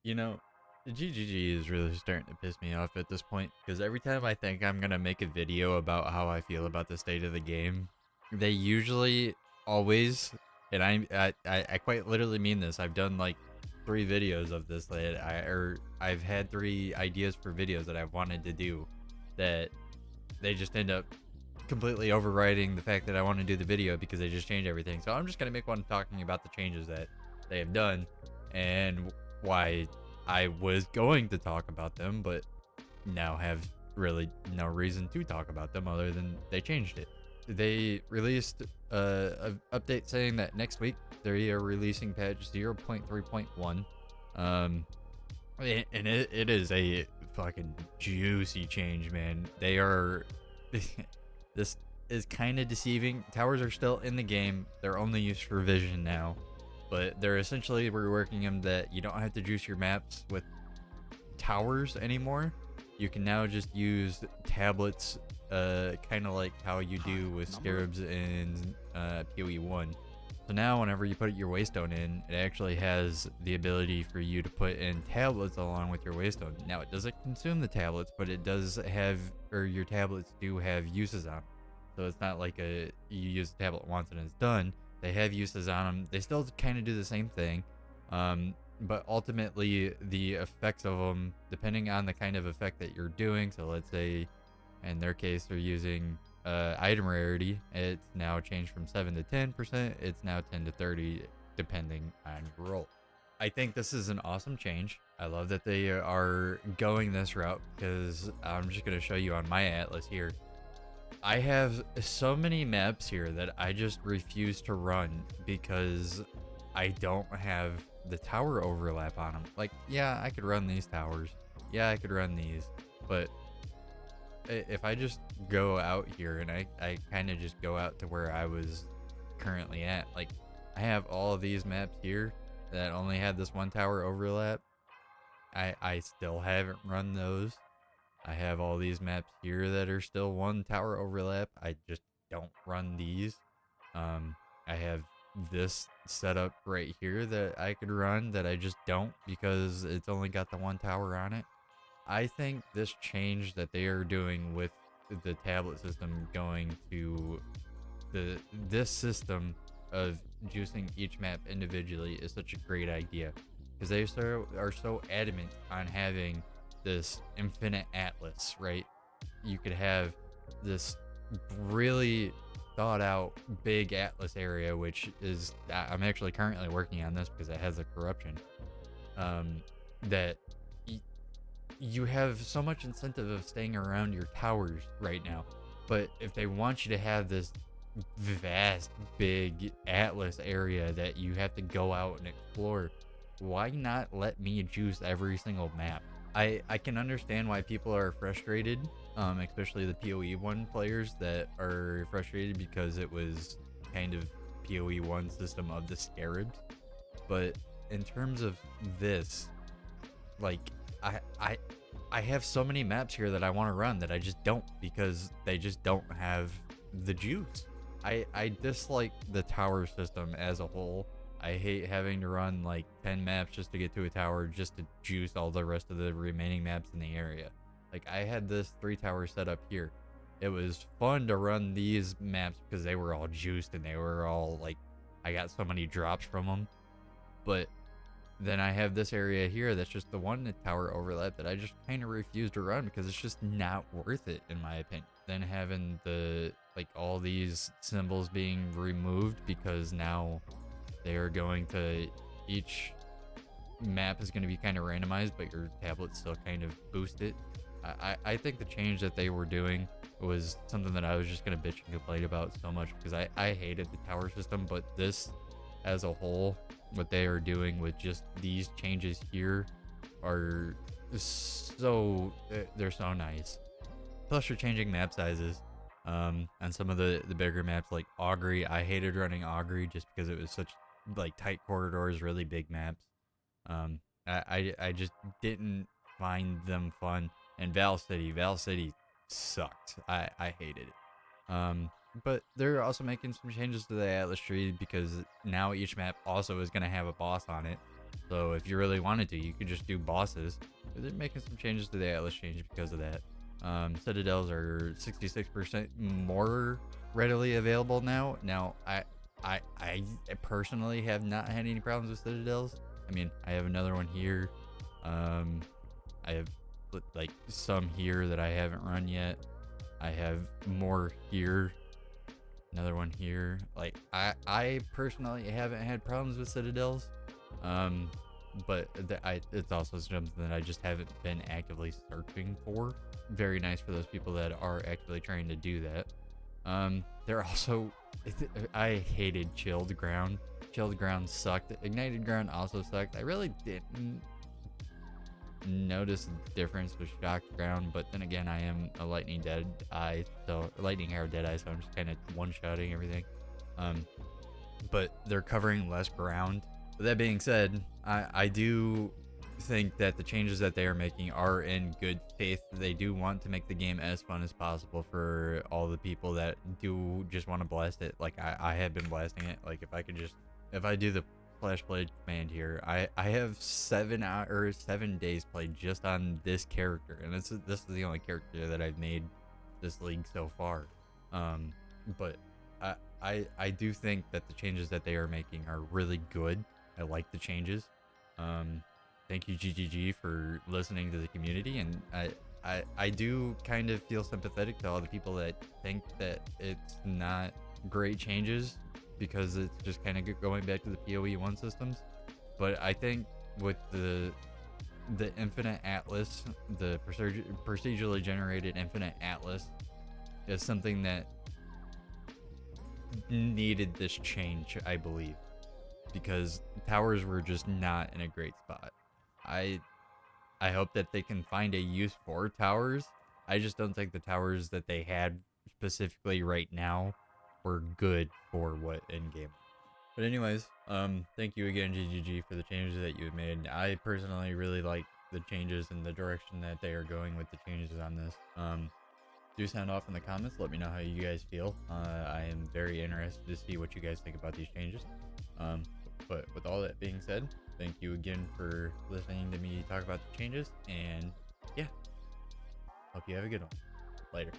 You know, the GGG is really starting to piss me off at this point because every time I think I'm gonna make a video about how I feel about the state of the game, they usually always, and I quite literally mean this. I've done like 3 videos of this that I've had 3 ideas for videos that I've wanted to do that they just end up completely overriding the fact that I want to do the video because they just change everything. So I'm just gonna make one talking about the changes that they have done and why I was going to talk about them, but now have really no reason to talk about them other than they changed it. They released an update saying that next week they are releasing patch 0.3.1. Um, and it is a fucking juicy change, man. They are. This is kind of deceiving. Towers are still in the game, they're only used for vision now. But they're essentially reworking them that you don't have to juice your maps with towers anymore. You can now just use tablets, kind of like how you do with scarabs in PoE1. So now whenever you put your waystone in, it actually has the ability for you to put in tablets along with your waystone. Now it doesn't consume the tablets, but it does have, or your tablets do have uses on them. So it's not like you use the tablet once and it's done. They have uses on them. They still kind of do the same thing. But ultimately the effects of them, depending on the kind of effect that you're doing. So let's say in their case, they're using item rarity. It's now changed from 7 to 10%. It's now 10 to 30, depending on your role. I think this is an awesome change. I love that they are going this route because I'm just going to show you on my atlas here. I have so many maps here that I just refuse to run because I don't have the tower overlap on them. Like, yeah, I could run these towers. Yeah, I could run these. But if I just go out here and I kind of just go out to where I was currently at, like, I have all of these maps here that only have this one tower overlap. I still haven't run those. I have all these maps here that are still one tower overlap. I just don't run these. I have this setup right here that I could run that I just don't because it's only got the one tower on it. I think this change that they are doing with the tablet system going to this system of juicing each map individually is such a great idea because they are so adamant on having this infinite atlas, right? You could have this really thought out big atlas area, which is I'm actually currently working on this because it has a corruption. That you have so much incentive of staying around your towers right now, but if they want you to have this vast big atlas area that you have to go out and explore, why not let me juice every single map? I can understand why people are frustrated, especially the PoE1 players that are frustrated because it was kind of PoE1 system of the scarabs. But in terms of this, like I I I have so many maps here that I want to run that I just don't because they just don't have the juice. I dislike the tower system as a whole. I hate having to run like 10 maps just to get to a tower just to juice all the rest of the remaining maps in the area. Like I had this 3 tower set up here. It was fun to run these maps because they were all juiced and they were all like, I got so many drops from them. But then I have this area here that's just the one tower overlap that I just kind of refuse to run because it's just not worth it in my opinion. Then having the like all these symbols being removed because now they are going to, each map is going to be kind of randomized, but your tablet still kind of boost it. I think the change that they were doing was something that I was just going to bitch and complain about so much because I hated the tower system, but this as a whole, what they are doing with just these changes here are so, they're so nice. Plus you're changing map sizes. On some of the bigger maps like Augury, I hated running Augury just because it was such like tight corridors, really big maps. I just didn't find them fun. And Val City sucked. I hated it. But they're also making some changes to the Atlas tree because now each map also is going to have a boss on it. So if you really wanted to, you could just do bosses. They're making some changes to the Atlas change because of that. Citadels are 66% more readily available now. Now, I personally have not had any problems with Citadels. I mean, I have another one here. I have like some here that I haven't run yet. I have more here. Another one here. Like I personally haven't had problems with Citadels. But it's also something that I just haven't been actively searching for. Very nice for those people that are actively trying to do that. They're also, I hated Chilled Ground. Chilled Ground sucked. Ignited Ground also sucked. I really didn't notice a difference with Shocked Ground, but then again, I am a Lightning Arrow Deadeye, so I'm just kind of one-shotting everything. But they're covering less ground. With that being said, I do think that the changes that they are making are in good faith. They do want to make the game as fun as possible for all the people that do just want to blast it. Like I have been blasting it. Like if I do the flash play command here, I have 7 days played just on this character, and this is the only character that I've made this league so far. But I do think that the changes that they are making are really good. I like the changes. Thank you, GGG, for listening to the community, and I do kind of feel sympathetic to all the people that think that it's not great changes because it's just kind of going back to the PoE1 systems. But I think with the Infinite Atlas, the procedurally generated Infinite Atlas, is something that needed this change, I believe, because towers were just not in a great spot. I hope that they can find a use for towers. I just don't think the towers that they had specifically right now were good for what ENDGAME. But anyways, thank you again, GGG, for the changes that you have made. I personally really like the changes and the direction that they are going with the changes on this. Do sound off in the comments. Let me know how you guys feel. I am very interested to see what you guys think about these changes. But with all that being said, thank you again for listening to me talk about the changes. And yeah, hope you have a good one. Later.